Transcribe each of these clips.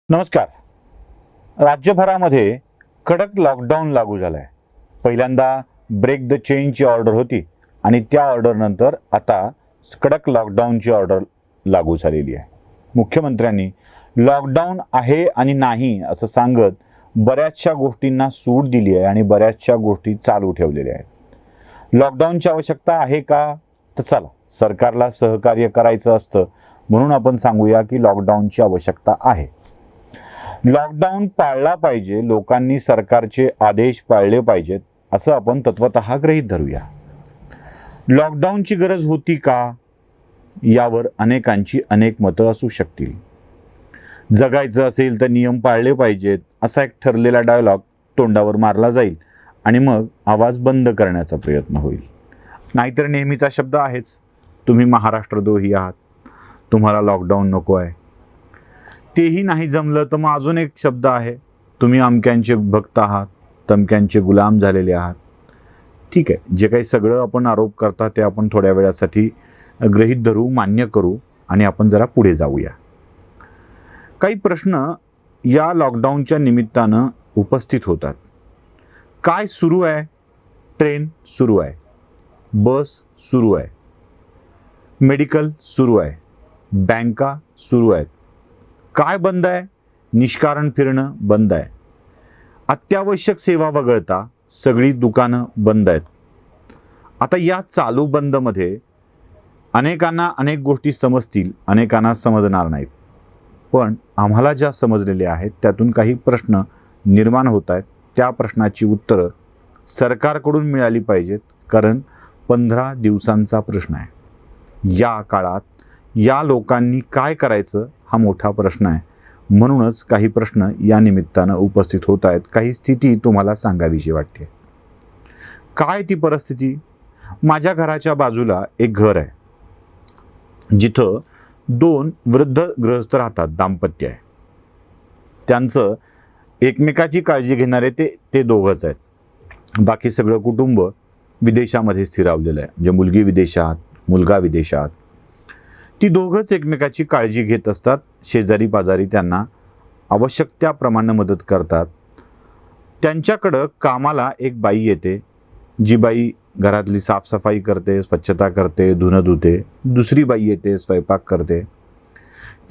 नमस्कार. राज्यभरामध्ये कडक लॉकडाऊन लागू झालाय. पहिल्यांदा ब्रेक द चेनची ऑर्डर होती आणि त्या ऑर्डरनंतर आता कडक लॉकडाऊनची ऑर्डर लागू झालेली आहे. मुख्यमंत्र्यांनी लॉकडाऊन आहे आणि नाही असं सांगत बऱ्याचशा गोष्टींना सूट दिली आहे आणि बऱ्याचशा गोष्टी चालू ठेवलेल्या आहेत. लॉकडाऊनची आवश्यकता आहे का? तर चला, सरकारला सहकार्य करायचं असतं म्हणून आपण सांगूया की लॉकडाऊनची आवश्यकता आहे. लॉकडाऊन पाळला पाहिजे, लोकांनी सरकारचे आदेश पाळले पाहिजेत असं आपण तत्वतः गृहीत धरूया. लॉकडाऊनची गरज होती का, यावर अनेकांची अनेक मतं असू शकतील. जगायचं असेल तर नियम पाळले पाहिजेत असा एक ठरलेला डायलॉग तोंडावर मारला जाईल आणि मग आवाज बंद करण्याचा प्रयत्न होईल. नाहीतर नेहमीचा शब्द आहेच, तुम्ही महाराष्ट्रद्रोही आहात, तुम्हाला लॉकडाऊन नको आहे. तेही नाही जमलं तर मग अजून एक शब्द आहे, तुम्ही अमक्यांचे भक्त आहात, तमक्यांचे गुलाम झालेले आहात. ठीक आहे, जे काही सगळं आपण आरोप करता ते आपण थोड्या वेळासाठी गृहीत धरू, मान्य करू आणि आपण जरा पुढे जाऊया. काही प्रश्न या लॉकडाऊनच्या निमित्तानं उपस्थित होतात. काय सुरू आहे? ट्रेन सुरू आहे, बस सुरू आहे, मेडिकल सुरू आहे, बँका सुरू आहेत. काय बंद आहे? निष्कारण फिरणं बंद आहे. अत्यावश्यक सेवा वगळता सगळी दुकानं बंद आहेत. आता या चालू बंदमध्ये अनेकांना अनेक गोष्टी समजतील, अनेकांना समजणार नाहीत. पण आम्हाला ज्या समजलेल्या आहेत त्यातून काही प्रश्न निर्माण होत आहेत. त्या प्रश्नाची उत्तरं सरकारकडून मिळाली पाहिजेत, कारण 15 दिवसांचा प्रश्न आहे. या काळात या लोकांनी काय करायचं हा मोठा प्रश्न आहे. म्हणूनच काही प्रश्न या निमित्तानं उपस्थित होत आहेत. काही स्थिती तुम्हाला सांगावीशी वाटते. काय ती परिस्थिती? माझ्या घराच्या बाजूला एक घर आहे, जिथं 2 वृद्ध गृहस्थ राहतात, दाम्पत्य आहे. त्यांचं एकमेकाची काळजी घेणारे ते दोघंच आहेत. बाकी सगळं कुटुंब विदेशामध्ये स्थिरावलेलं आहे. म्हणजे मुलगी विदेशात, मुलगा विदेशात. ती दोघंच एकमेकाची काळजी घेत असतात. शेजारी पाजारी त्यांना आवश्यक त्याप्रमाणे मदत करतात. त्यांच्याकडं कामाला एक बाई येते, जी बाई घरातली साफसफाई करते, स्वच्छता करते, धुणं धुते. दुसरी बाई येते, स्वयंपाक करते.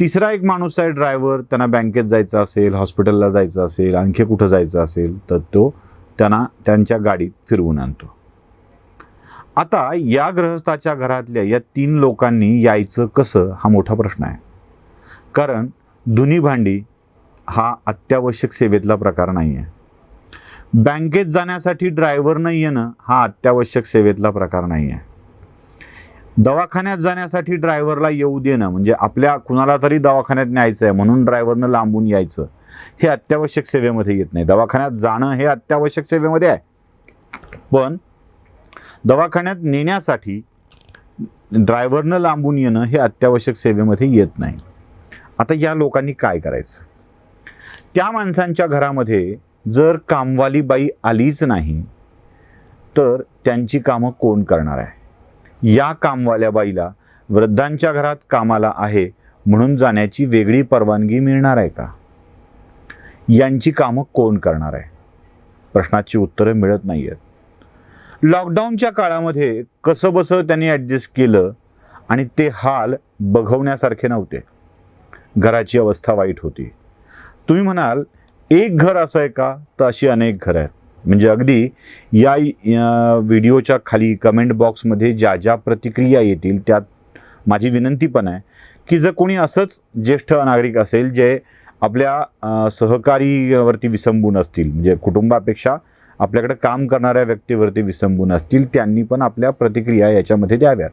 तिसरा एक माणूस आहे ड्रायव्हर. त्यांना बँकेत जायचं असेल, हॉस्पिटलला जायचं असेल, आणखी कुठं जायचं असेल तर तो त्यांना त्यांच्या गाडीत फिरवून आणतो. आता या गृहस्थाच्या घरातल्या या 3 लोकांनी यायचं कसं हा मोठा प्रश्न आहे. कारण धुणी भांडी हा अत्यावश्यक सेवेतला प्रकार नाही आहे. बँकेत जाण्यासाठी ड्रायव्हरनं येणं हा अत्यावश्यक सेवेतला प्रकार नाही आहे. दवाखान्यात जाण्यासाठी ड्रायव्हरला येऊ देणं, म्हणजे आपल्या कुणाला तरी दवाखान्यात न्यायचं आहे म्हणून ड्रायव्हरनं लांबून यायचं, हे अत्यावश्यक सेवेमध्ये येत नाही. दवाखान्यात जाणं हे अत्यावश्यक सेवेमध्ये आहे, पण दवाखान्यात नेण्यासाठी ड्रायव्हरनं लांबून येणं हे अत्यावश्यक सेवेमध्ये येत नाही. आता या लोकांनी काय करायचं? त्या माणसांच्या घरामध्ये जर कामवाली बाई आलीच नाही तर त्यांची कामं कोण करणार आहे? या कामवाल्या बाईला वृद्धांच्या घरात कामाला आहे म्हणून जाण्याची वेगळी परवानगी मिळणार आहे का? यांची कामं कोण करणार आहे? प्रश्नाची उत्तरं मिळत नाही आहेत. लॉकडाऊनच्या काळामध्ये कसं बसं त्यांनी ॲडजस्ट केलं आणि ते हाल बघवण्यासारखे नव्हते. घराची अवस्था वाईट होती. तुम्ही म्हणाल एक घर असं आहे का? तर अशी अनेक घरं आहेत. म्हणजे अगदी या व्हिडिओच्या खाली कमेंट बॉक्समध्ये ज्या ज्या प्रतिक्रिया येतील त्यात माझी विनंती पण आहे की जर कोणी असंच ज्येष्ठ नागरिक असेल जे आपल्या सहकारीवरती विसंबून असतील, म्हणजे कुटुंबापेक्षा आपल्याकडे काम करणाऱ्या व्यक्तीवरती विसंबून असतील, त्यांनी पण आपल्या प्रतिक्रिया याच्यामध्ये द्याव्यात.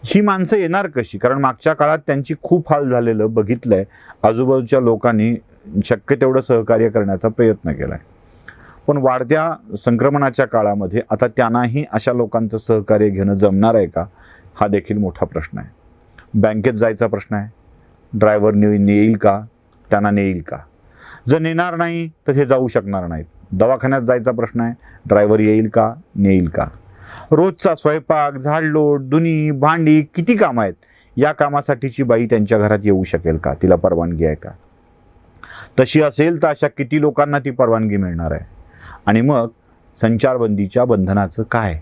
ही माणसं येणार कशी? कारण मागच्या काळात त्यांची खूप हाल झालेलं बघितलं आहे. आजूबाजूच्या लोकांनी शक्य तेवढं सहकार्य करण्याचा प्रयत्न केला आहे, पण वाढत्या संक्रमणाच्या काळामध्ये आता त्यांनाही अशा लोकांचं सहकार्य घेणं जमणार आहे का? हा देखील मोठा प्रश्न आहे. बँकेत जायचा प्रश्न आहे, ड्रायव्हर नेईल का? त्यांना नेईल का? जर नेणार नाही तर हे जाऊ शकणार नाहीत. दवाखान्यात जायचा प्रश्न आहे, ड्रायव्हर येईल का? नेईल का? रोजचा स्वयंपाक, झाडलोट, धुणी भांडी, किती कामं आहेत. या कामासाठीची बाई त्यांच्या घरात येऊ शकेल का? तिला परवानगी आहे का? तशी असेल तर अशा किती लोकांना ती परवानगी मिळणार आहे? आणि मग संचारबंदीच्या बंधनाचं काय?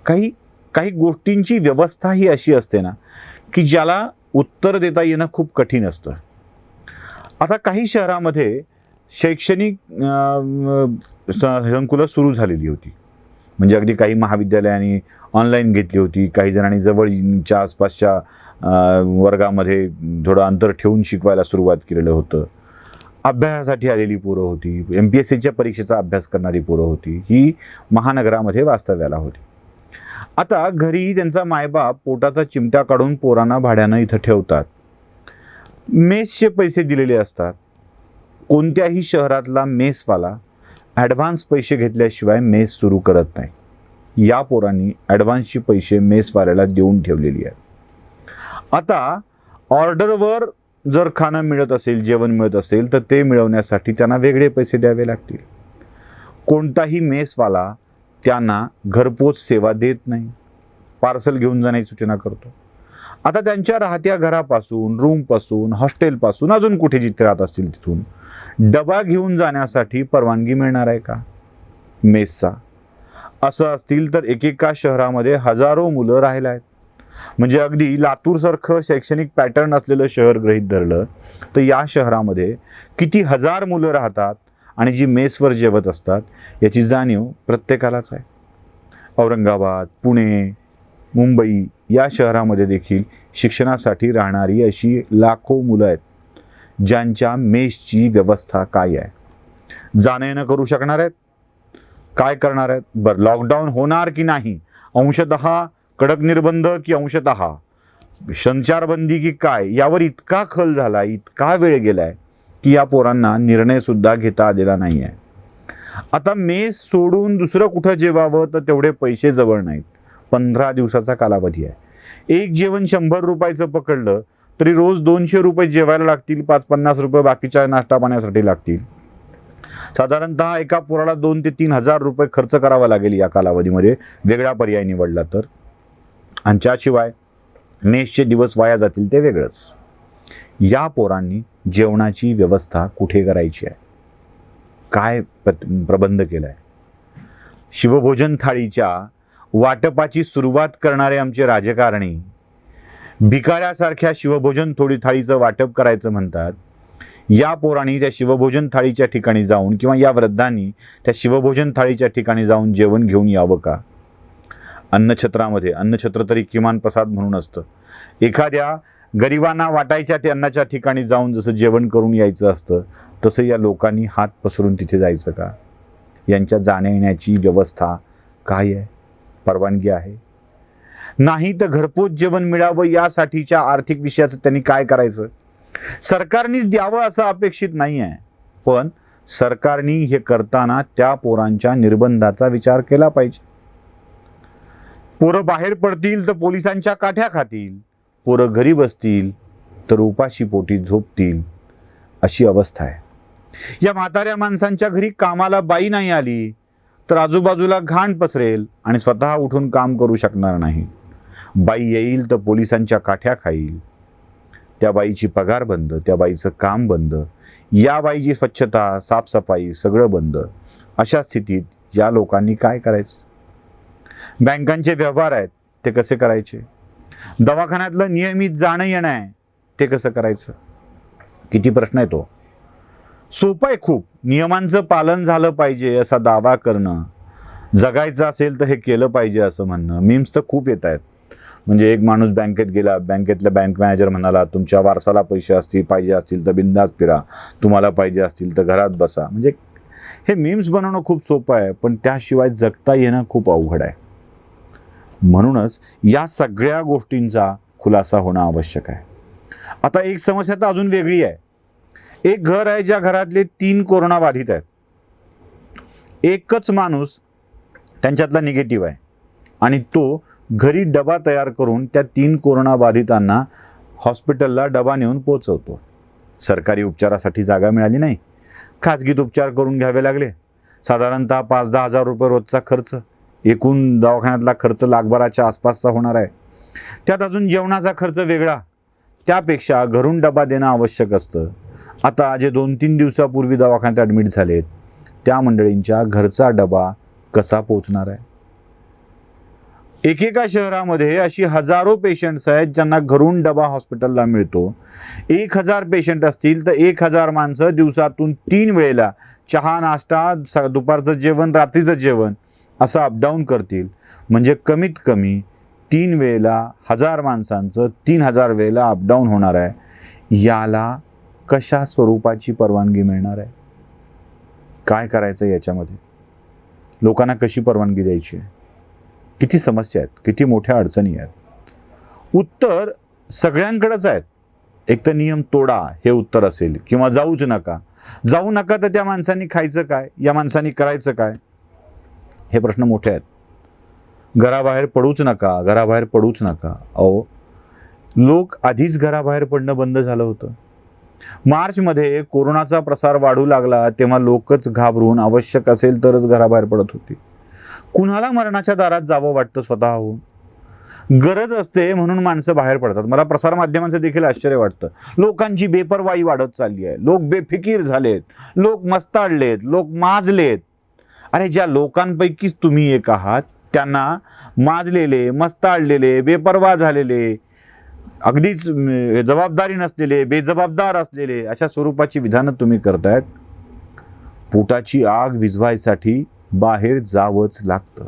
काही काही गोष्टींची व्यवस्था ही अशी असते ना की ज्याला उत्तर देता येणं खूप कठीण असतं. आता काही शहरामध्ये शैक्षणिक संकुलं सुरू झालेली होती. म्हणजे अगदी काही महाविद्यालयांनी ऑनलाईन घेतली होती, काही जणांनी जवळच्या आसपासच्या वर्गामध्ये थोडं अंतर ठेवून शिकवायला सुरुवात केलेलं होतं. अभ्यासासाठी आलेली पोरं होती, MPSCच्या परीक्षेचा अभ्यास करणारी पोरं होती, ही महानगरामध्ये वास्तव्याला होती. आता घरी त्यांचा मायबाप पोटाचा चिमटा काढून पोरांना भाड्यानं इथं ठेवतात. मेसचे पैसे दिलेले असतात. कोणत्याही शहरातला मेसवाला ॲडव्हान्स पैसे घेतल्याशिवाय मेस सुरू करत नाही. या पोरांनी ॲडव्हान्सचे पैसे मेसवाल्याला देऊन ठेवलेली आहे. आता ऑर्डरवर जर खाणं मिळत असेल, जेवण मिळत असेल, तर ते मिळवण्यासाठी त्यांना वेगळे पैसे द्यावे लागतील. कोणताही मेसवाला त्यांना घरपोच सेवा देत नाही, पार्सल घेऊन जाण्याची सूचना करतो. आता त्यांच्या राहत्या घरापासून, रूमपासून, हॉस्टेलपासून, अजून कुठे जिथे राहत असतील तिथून डबा घेऊन जाण्यासाठी परवानगी मिळणार आहे का मेसचा? असं असतील तर एकेका शहरामध्ये हजारो मुलं राहिला आहेत. म्हणजे अगदी लातूरसारखं शैक्षणिक पॅटर्न असलेलं शहर गृहीत धरलं तर या शहरामध्ये किती हजार मुलं राहतात आणि जी मेसवर जेवत असतात याची जाणीव प्रत्येकालाच आहे. औरंगाबाद, पुणे, मुंबई या शहरामध्ये देखील शिक्षणासाठी राहणारी अशी लाखो मुलं आहेत ज्यांच्या मेसची व्यवस्था काय आहे? जाणं येणं करू शकणार आहेत? काय करणार आहेत? बरं, लॉकडाऊन होणार की नाही? अंशतः कडक निर्बंध की अंशतः संचारबंदी की काय? यावर इतका खल झाला, इतका वेळ गेलाय की या पोरांना निर्णय सुद्धा घेता आलेला नाही आहे. आता मेस सोडून दुसरं कुठं जेवावं तर तेवढे पैसे जवळ नाहीत. 15 दिवसाचा कालावधी आहे. एक जेवण 100 रुपयाचं पकडलं तरी रोज 200 रुपये जेवायला लागतील, 550 रुपये बाकीच्या नाश्ता पाण्यासाठी लागतील. साधारणतः एका पोराला 2 ते 3 हजार रुपये खर्च करावा लागेल या कालावधीमध्ये, वेगळा पर्याय निवडला तर. आणि त्याशिवाय मेसचे दिवस वाया जातील ते वेगळंच. या पोरांनी जेवणाची व्यवस्था कुठे करायची आहे? काय प्रबंध केलाय? शिवभोजन थाळीच्या वाटपाची सुरुवात करणारे आमचे राजकारणी भिकाऱ्यासारख्या शिवभोजन थाळीचं वाटप करायचं म्हणतात. या पोरांनी त्या शिवभोजन थाळीच्या ठिकाणी जाऊन किंवा या त्या शिवभोजन थाळीच्या ठिकाणी जाऊन जेवण घेऊन यावं का? अन्नछत्रामध्ये, अन्नछत्र तरी किमान प्रसाद म्हणून असतं, एखाद्या गरिबांना वाटायच्या अन्नाच्या ठिकाणी जाऊन जसं जेवण करून यायचं असतं तसं या लोकांनी हात पसरून तिथे जायचं का? यांच्या जाण्या येण्याची व्यवस्था काय आहे? परवानगी आहे? नाही तर घरपोच जेवण मिळावं यासाठीच्या आर्थिक विषयाचं त्यांनी काय करायचं? सरकारनेच द्यावं असं अपेक्षित नाही आहे, पण सरकारने हे करताना त्या पोरांच्या निर्बंधाचा विचार केला पाहिजे. पोरं बाहेर पडतील तर पोलिसांच्या काठ्या खातील, पोरं घरी बसतील तर उपाशी पोटी झोपतील, अशी अवस्था आहे. या म्हाताऱ्या माणसांच्या घरी कामाला बाई नाही आली तर आजूबाजूला घाण पसरेल आणि स्वतः उठून काम करू शकणार नाही. बाई येईल तर पोलिसांच्या काठ्या खाईल, त्या बाईची पगार बंद, त्या बाईचं काम बंद, या बाईची स्वच्छता, साफसफाई सगळं बंद. अशा स्थितीत या लोकांनी काय करायचं? बँकांचे व्यवहार आहेत ते कसे करायचे? दवाखान्यातलं नियमित जाणं येणं आहे ते कसं करायचं? किती प्रश्न येतो. सोपं आहे खूप, नियमांचं पालन झालं पाहिजे असा दावा करणं, जगायचं असेल तर हे केलं पाहिजे असं म्हणणं. मीम्स तर खूप येत आहेत. म्हणजे एक माणूस बँकेत गेला, बँकेतल्या बँक मॅनेजर म्हणाला तुमच्या वारसाला पैसे पाहिजे असतील तर बिंदास फिरा, तुम्हाला पाहिजे असतील तर घरात बसा. म्हणजे हे मीम्स बनवणं खूप सोपं आहे, पण त्याशिवाय जगता येणं खूप अवघड आहे. म्हणूनच या सगळ्या गोष्टींचा खुलासा होणं आवश्यक आहे. आता एक समस्या तर अजून वेगळी आहे. एक घर आहे ज्या घरातले 3 कोरोना बाधित आहेत. एकच माणूस त्यांच्यातला निगेटिव्ह आहे आणि तो घरी डबा तयार करून त्या 3 कोरोना बाधितांना हॉस्पिटलला डबा नेऊन पोचवतो. सरकारी उपचारासाठी जागा मिळाली नाही, खाजगीत उपचार करून घ्यावे लागले. साधारणतः 5-10 हजार रुपये रोजचा खर्च, एकूण दवाखान्यातला खर्च लाखभराच्या आसपासचा होणार आहे. त्यात अजून जेवणाचा खर्च वेगळा. त्यापेक्षा घरून डबा देणं आवश्यक असतं आता जे 2-3 दिवसापूर्वी दवाखान्यात ॲडमिट झालेत त्या मंडळींच्या घरचा डबा कसा पोहोचणार आहे? एकेका शहरामध्ये अशी हजारो पेशंट्स आहेत ज्यांना घरून डबा हॉस्पिटलला मिळतो. 1000 पेशंट असतील तर 1000 माणसं दिवसातून 3 वेळेला चहा, नाश्ता, दुपारचं जेवण, रात्रीचं जेवण असं अपडाऊन करतील. म्हणजे कमीत कमी 3 वेळेला 1000 माणसांचं 3000 वेळेला अपडाऊन होणार आहे. याला कशा स्वरूपाची परवानगी मिळणार आहे? काय करायचं याच्यामध्ये? लोकांना कशी परवानगी द्यायची आहे? किती समस्या आहेत, किती मोठ्या अडचणी आहेत? उत्तर सगळ्यांकडेच आहेत. एक तर नियम तोडा हे उत्तर असेल, किंवा जाऊच नका. जाऊ नका तर त्या माणसांनी खायचं काय? या माणसांनी करायचं काय? हे प्रश्न मोठे आहेत. घराबाहेर पडूच नका, घराबाहेर पडूच नका. अहो, लोक आधीच घराबाहेर पडणं बंद झालं होतं. मार्चमध्ये कोरोनाचा प्रसार वाढू लागला तेव्हा लोकच घाबरून आवश्यक असेल तरच घराबाहेर पडत होती. कुणाला मरणाच्या दारात जावं वाटतं स्वतःहून? गरज असते म्हणून माणसं बाहेर पडतात. मला प्रसारमाध्यमांचं देखील आश्चर्य वाटतं. लोकांची बेपर्वाई वाढत चालली आहे. लोक बेफिकीर झालेत, लोक मस्ताडलेत, लोक माजलेत. अरे, ज्या लोकांपैकीच तुम्ही एक आहात त्यांना माजलेले, मस्ताडलेले, बेपर्वा झालेले, अगदीच जबाबदारी नसलेले, बेजबाबदार असलेले अशा स्वरूपाची विधानं तुम्ही करतायत. पोटाची आग विझवायसाठी बाहेर जावंच लागतं.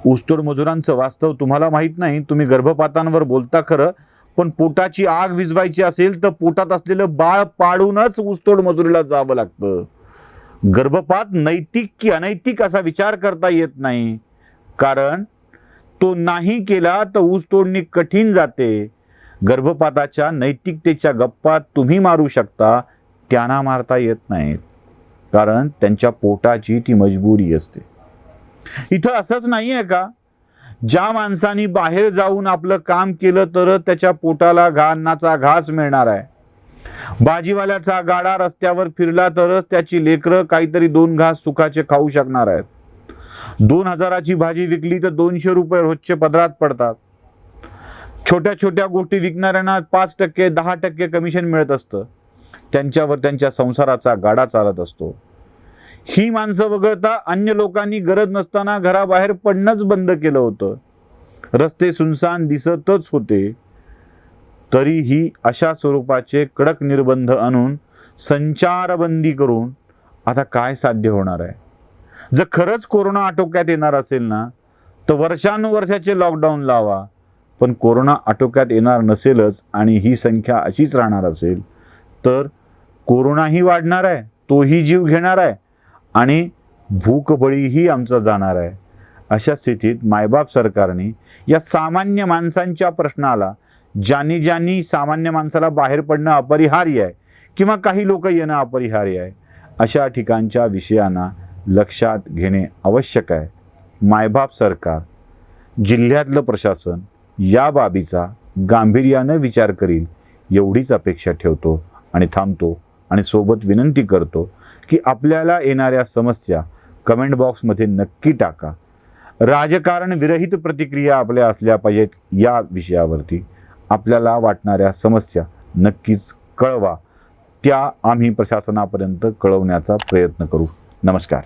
ऊसतोड मजुरांचं वास्तव तुम्हाला माहीत नाही. तुम्ही गर्भपातांवर बोलता खरं, पण पोटाची आग विझवायची असेल तर पोटात असलेलं बाळ पाडूनच ऊसतोड मजुरीला जावं लागतं. गर्भपात नैतिक की अनैतिक असा विचार करता येत नाही, कारण तो नाही केला तर ऊसतोडणी कठीण जाते. गर्भपाताच्या नैतिकतेच्या गप्पा तुम्ही मारू शकता, त्यांना मारता येत नाहीत, कारण त्यांच्या पोटाची ती मजबुरी असते. इथं असंच नाही आहे का? ज्या माणसानी बाहेर जाऊन आपलं काम केलं तरच त्याच्या पोटाला अन्नाचा घास मिळणार आहे. भाजीवाल्याचा गाडा रस्त्यावर फिरला तरच त्याची लेकरं काहीतरी 2 घास सुखाचे खाऊ शकणार आहेत. 2000ची भाजी विकली तर 200 रुपये रोजचे पदरात पडतात. छोट्या छोट्या गोष्टी विकणाऱ्यांना 5%, 10% कमिशन मिळत असतं. त्यांच्यावर त्यांच्या संसाराचा गाडा चालत असतो. ही माणसं वगळता अन्य लोकांनी गरज नसताना घराबाहेर पडणंच बंद केलं होतं. रस्ते सुनसान दिसतच होते. तरीही अशा स्वरूपाचे कडक निर्बंध आणून संचारबंदी करून आता काय साध्य होणार आहे? जर खरंच कोरोना आटोक्यात येणार असेल ना, तर वर्षानुवर्षाचे लॉकडाऊन लावा. पण कोरोना आटोक्यात येणार नसेलच आणि ही संख्या अशीच राहणार असेल तर कोरोनाही वाढणार आहे, तोही जीव घेणार आहे आणि भूकबळीही आमचा जाणार आहे. अशा स्थितीत मायबाप सरकारने या सामान्य माणसांच्या प्रश्नाला, ज्यांनी सामान्य माणसाला बाहेर पडणं अपरिहार्य आहे किंवा काही लोक येणं अपरिहार्य आहे, अशा ठिकाणच्या विषयांना लक्षात घेणे आवश्यक आहे. मायबाप सरकार, जिल्ह्यातलं प्रशासन या बाबीचा गांभीर्यानं विचार करील एवढीच अपेक्षा ठेवतो आणि थांबतो आणि सोबत विनंती करतो की आपल्याला येणाऱ्या समस्या कमेंट बॉक्समध्ये नक्की टाका. राजकारण विरहित प्रतिक्रिया आपल्या असल्या पाहिजेत. या विषयावरती आपल्याला वाटणाऱ्या समस्या नक्कीच कळवा. त्या आम्ही प्रशासनापर्यंत कळवण्याचा प्रयत्न करू. नमस्कार.